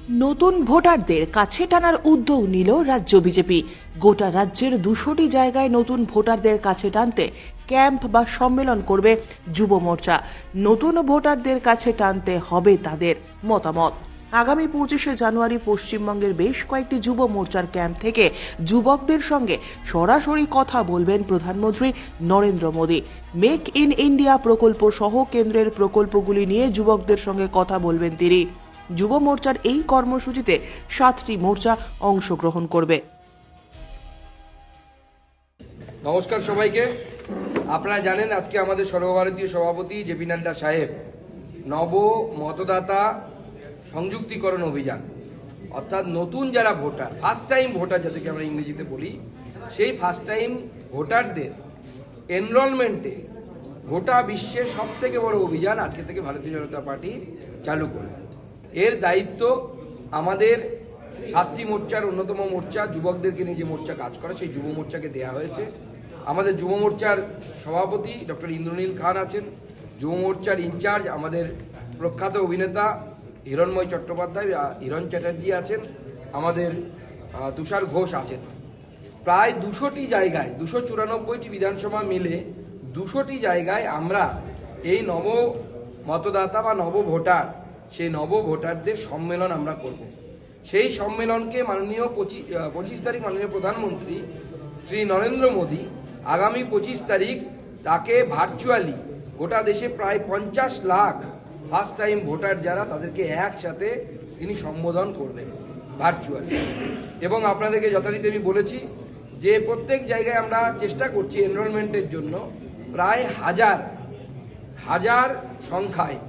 নতুন ভোটারদের কাছে টানার উদ্যোগ নিল রাজ্য বিজেপি। গোটা রাজ্যের 200টি জায়গায় নতুন ভোটারদের কাছে টানতে ক্যাম্প বা সম্মেলন করবে যুব মোর্চা। নতুন ভোটারদের কাছে টানতে হবে তাদের মতামত। আগামী 25শে জানুয়ারি পশ্চিমবঙ্গের বেশ কয়েকটি যুব মোর্চার ক্যাম্প থেকে যুবকদের সঙ্গে সরাসরি কথা বলবেন প্রধানমন্ত্রী Narendra Modi. Make in India প্রকল্প সহ কেন্দ্রের প্রকল্পগুলি নিয়ে যুবকদের সঙ্গে কথা বলবেন তিনি। যুব মোর্চার এই কর্মসূচিতে 7টি মোর্চা অংশগ্রহণ করবে। নমস্কার সবাইকে। আপনারা জানেন আজকে আমাদের সর্বভারতীয় সভাপতি জেপি নাড্ডা সাহেব নব মতদাতা সংযুক্তিকরণ অভিযান, অর্থাৎ নতুন যারা ভোটার, ফার্স্ট টাইম ভোটার যাদেরকে আমরা ইংরেজিতে বলি, সেই ফার্স্ট টাইম ভোটারদের এনরোলমেন্টে গোটা বিশ্বের সব থেকে বড় অভিযান আজকে থেকে ভারতীয় জনতা পার্টি চালু করবে। এর দায়িত্ব আমাদের 7টি মোর্চার অন্যতম মোর্চা, যুবকদেরকে নিয়ে যে মোর্চা কাজ করে সেই যুব মোর্চাকে দেওয়া হয়েছে। আমাদের যুব মোর্চার সভাপতি ডক্টর ইন্দ্রনীল খান আছেন, যুব মোর্চার ইনচার্জ আমাদের প্রখ্যাত অভিনেতা হিরণময় চট্টোপাধ্যায়, হিরণ চ্যাটার্জি আছেন, আমাদের তুষার ঘোষ আছেন। প্রায় 200টি জায়গায়, 294টি বিধানসভা মিলে 200টি জায়গায় আমরা এই নব মতদাতা বা নব ভোটার, সেই নব ভোটারদের সম্মেলন আমরা করব। সেই সম্মেলনকে মাননীয় 25 তারিখ মাননীয় প্রধানমন্ত্রী শ্রী নরেন্দ্র মোদী আগামী 25 তারিখ তাকে ভার্চুয়ালি গোটা দেশে প্রায় 50 লাখ ফার্স্ট টাইম ভোটার যারা, তাদেরকে একসাথে তিনি সম্বোধন করবেন ভার্চুয়ালি। এবং আপনাদেরকে যথারীতি আমি বলেছি যে প্রত্যেক জায়গায় আমরা চেষ্টা করছি এনরোলমেন্টের জন্য প্রায় হাজার সংখ্যায়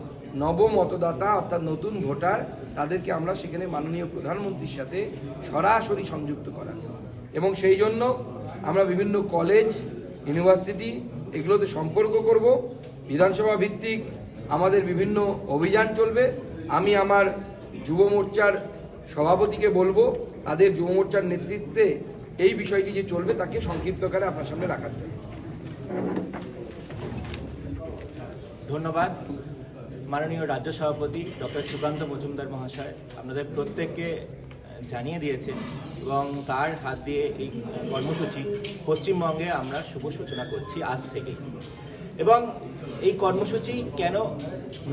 নব মতদাতা অর্থাৎ নতুন ভোটার, তাদেরকে আমরা সেখানে মাননীয় প্রধানমন্ত্রীর সাথে সরাসরি সংযুক্ত করা। এবং সেই জন্য আমরা বিভিন্ন কলেজ, ইউনিভার্সিটি এগুলোতে সম্পর্ক করব। বিধানসভা ভিত্তিক আমাদের বিভিন্ন অভিযান চলবে। আমি আমার যুব মোর্চার সভাপতিকে বলবো তাদের যুব মোর্চার নেতৃত্বে এই বিষয়টি যে চলবে তাকে সংক্ষিপ্তকারে আপনার সামনে রাখার জন্য। ধন্যবাদ। মাননীয় রাজ্য সভাপতি ডক্টর সুকান্ত মজুমদার মহাশয় আপনাদের প্রত্যেককে জানিয়ে দিয়েছেন এবং তার হাত দিয়ে এই কর্মসূচি পশ্চিমবঙ্গে আমরা শুভ সূচনা করছি আজ থেকেই। এবং এই কর্মসূচি কেন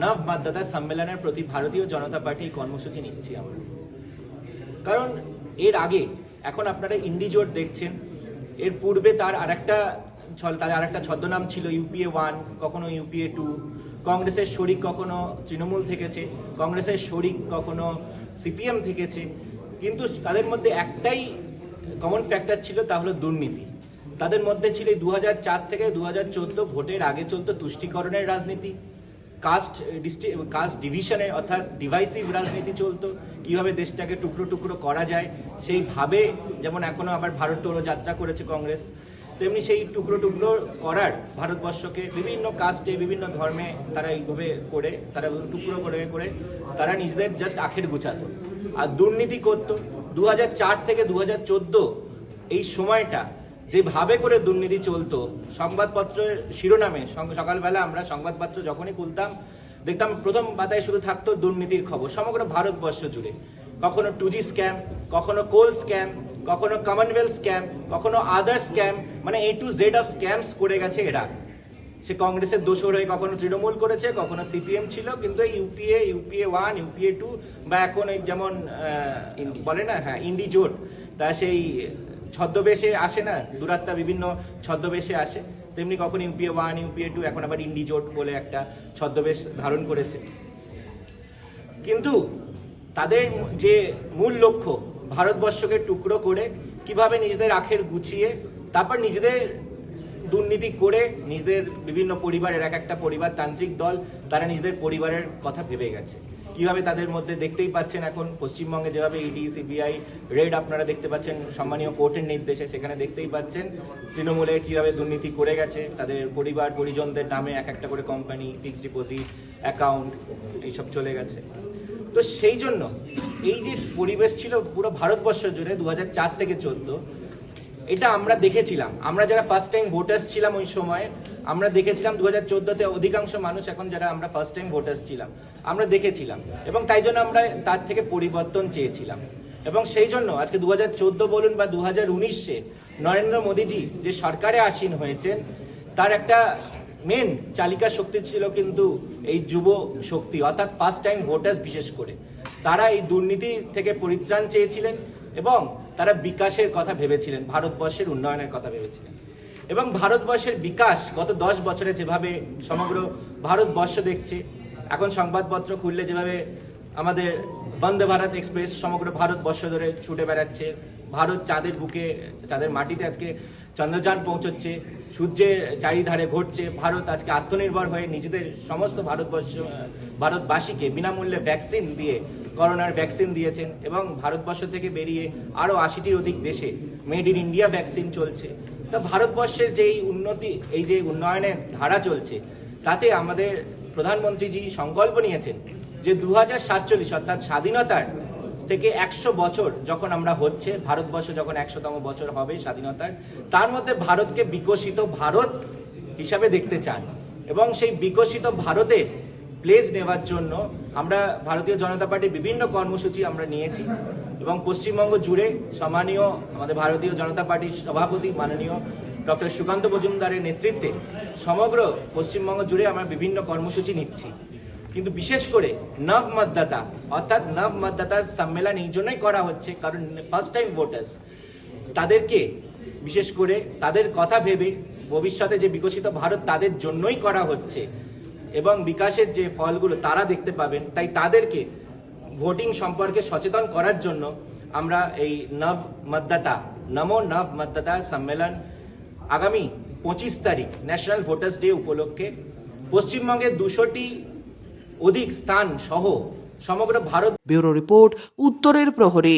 নব মতদাতা সম্মেলনের প্রতি ভারতীয় জনতা পার্টি এই কর্মসূচি নিচ্ছি আমরা, কারণ এর আগে এখন আপনারা ইন্ডিজোট দেখছেন, এর পূর্বে তার আরেকটা ছদ্মনাম ছিল ইউপিএ 1, কখনো ইউপিএ 2। কংগ্রেসের শরিক কখনো তৃণমূল থেকেছে, কংগ্রেসের শরিক কখনো সিপিএম থেকেছে, কিন্তু তাদের মধ্যে একটাই কমন ফ্যাক্টর ছিল, তা হলো দুর্নীতি। তাদের মধ্যে ছিল 2004 থেকে 2014 ভোটের আগে চলতো তুষ্টিকরণের রাজনীতি, কাস্ট ডিভিশনের অর্থাৎ ডিভাইসিভ রাজনীতি চলতো, কিভাবে দেশটাকে টুকরো টুকরো করা যায় সেইভাবে, যেমন এখনো আবার ভারত টোড়ো যাত্রা করেছে কংগ্রেস, তেমনি সেই টুকরো টুকরো করার ভারতবর্ষকে বিভিন্ন কাস্টে বিভিন্ন ধর্মে তারা এইভাবে করে, তারা টুকরো করে করে তারা নিজেদের জাস্ট আখের গুছাতো আর দুর্নীতি করতো। 2004 থেকে 2014 এই সময়টা যেভাবে করে দুর্নীতি চলতো, সংবাদপত্রের শিরোনামে সকালবেলা আমরা সংবাদপত্র যখনই খুলতাম দেখতাম প্রথম পাতায় শুধু থাকতো দুর্নীতির খবর সমগ্র ভারতবর্ষ জুড়ে। কখনো 2G স্ক্যাম, কখনো কোল স্ক্যাম, কখনো কমনওয়েলথ স্ক্যাম, কখনো আদার স্ক্যাম, মানে A to Z of scams করে গেছে এরা। সে কংগ্রেসের দোসর হয়ে কখনো তৃণমূল করেছে, কখনো সিপিএম ছিল, কিন্তু ইউপিএ 1, ইউপিএ 2 বা এখন যেমন বলে না, হ্যাঁ, ইন্ডি জোট, তা সেই ছদ্মবেশে আসে না, দুরাত্মা বিভিন্ন ছদ্মবেশে আসে, তেমনি কখন ইউপিএ 1, ইউপিএ 2, এখন আবার ইন্ডি জোট বলে একটা ছদ্মবেশ ধারণ করেছে। কিন্তু তাদের যে মূল লক্ষ্য ভারতবর্ষকে টুকরো করে কিভাবে নিজেদের আখের গুছিয়ে তারপর নিজেদের দুর্নীতি করে নিজেদের বিভিন্ন পরিবারের, এক একটা পরিবারতান্ত্রিক দল, তারা নিজেদের পরিবারের কথা ভেবে গেছে। কিভাবে তাদের মধ্যে দেখতেই পাচ্ছেন এখন পশ্চিমবঙ্গে যেভাবে ইডি, সিবিআই রেড আপনারা দেখতে পাচ্ছেন সম্মানীয় কোর্টের নির্দেশে, সেখানে দেখতেই পাচ্ছেন তৃণমূলে কিভাবে দুর্নীতি করে গেছে, তাদের পরিবার পরিজনদের নামে এক একটা করে কোম্পানি, ফিক্সড ডিপোজিট অ্যাকাউন্ট এইসব চলে গেছে। তো সেই জন্য এই যে পরিবেশ ছিল পুরো ভারতবর্ষ জুড়ে 2004 থেকে 2014, এটা আমরা দেখেছিলাম। আমরা যারা ফার্স্ট টাইম ভোটার্স ছিলাম ওই সময়, আমরা দেখেছিলাম 2014-তে অধিকাংশ মানুষ এখন যারা আমরা ফার্স্ট টাইম ভোটার্স ছিলাম আমরা দেখেছিলাম, এবং তাই জন্য আমরা তার থেকে পরিবর্তন চেয়েছিলাম। এবং সেই জন্য আজকে 2014 বলুন বা 2019-এ নরেন্দ্র মোদীজি যে সরকারে আসীন হয়েছেন, তার একটা মেন চালিকা শক্তি ছিল কিন্তু এই যুব শক্তি, অর্থাৎ ফার্স্ট টাইম ভোটার্স। বিশেষ করে তারা এই দুর্নীতি থেকে পরিত্রাণ চেয়েছিলেন এবং তারা বিকাশের কথা ভেবেছিলেন, ভারতবর্ষের উন্নয়নের কথা ভেবেছিলেন। এবং ভারতবর্ষের বিকাশ গত 10 বছরে যেভাবে সমগ্র ভারতবর্ষ দেখছে, এখন সংবাদপত্র খুললে যেভাবে আমাদের বন্দে ভারত এক্সপ্রেস সমগ্র ভারতবর্ষ ধরে ছুটে বেড়াচ্ছে, ভারত চাঁদের বুকে, চাঁদের মাটিতে আজকে চন্দ্রযান পৌঁছচ্ছে, সূর্যের চারিধারে ঘটছে, ভারত আজকে আত্মনির্ভর হয়ে নিজেদের সমস্ত ভারতবাসীকে বিনামূল্যে ভ্যাকসিন দিয়ে, করোনার ভ্যাকসিন দিয়েছেন, এবং ভারতবর্ষ থেকে বেরিয়ে আরও 80টির অধিক দেশে মেড ইন ইন্ডিয়া ভ্যাকসিন চলছে। তো ভারতবর্ষের যে উন্নতি, এই যে উন্নয়নের ধারা চলছে, তাতে আমাদের প্রধানমন্ত্রীজি সংকল্প নিয়েছেন যে 2047 অর্থাৎ স্বাধীনতার থেকে 100 বছর যখন আমরা হচ্ছে, ভারতবর্ষ যখন 100তম বছর হবে স্বাধীনতার, তার মধ্যে ভারতকে বিকশিত ভারত হিসাবে দেখতে চান। এবং সেই বিকশিত ভারতের প্লেস নেওয়ার জন্য আমরা ভারতীয় জনতা পার্টির বিভিন্ন কর্মসূচি আমরা নিয়েছি, এবং পশ্চিমবঙ্গ জুড়ে সম্মানীয় আমাদের ভারতীয় জনতা পার্টির সভাপতি মাননীয় ডক্টর সুকান্ত মজুমদারের নেতৃত্বে সমগ্র পশ্চিমবঙ্গ জুড়ে আমরা বিভিন্ন কর্মসূচি নিচ্ছি। কিন্তু বিশেষ করে নব মতদাতা, অর্থাৎ নব মতদাতা সম্মেলন এই জন্যই করা হচ্ছে কারণ ফার্স্ট টাইম ভোটার্স, তাদেরকে বিশেষ করে তাদের কথা ভেবে ভবিষ্যতে যে বিকশিত ভারত তাদের জন্যই করা হচ্ছে এবং বিকাশের যে ফলগুলো তারা দেখতে পাবেন, তাই তাদেরকে ভোটিং সম্পর্কে সচেতন করার জন্য আমরা এই নব মতদাতা, নমো নব মতদাতা সম্মেলন আগামী 25 তারিখ ন্যাশনাল ভোটার্স ডে উপলক্ষে পশ্চিমবঙ্গের 200টি অধিক স্থান সহ সমগ্র ভারত। ব্যুরো রিপোর্ট, উত্তরের প্রহরী।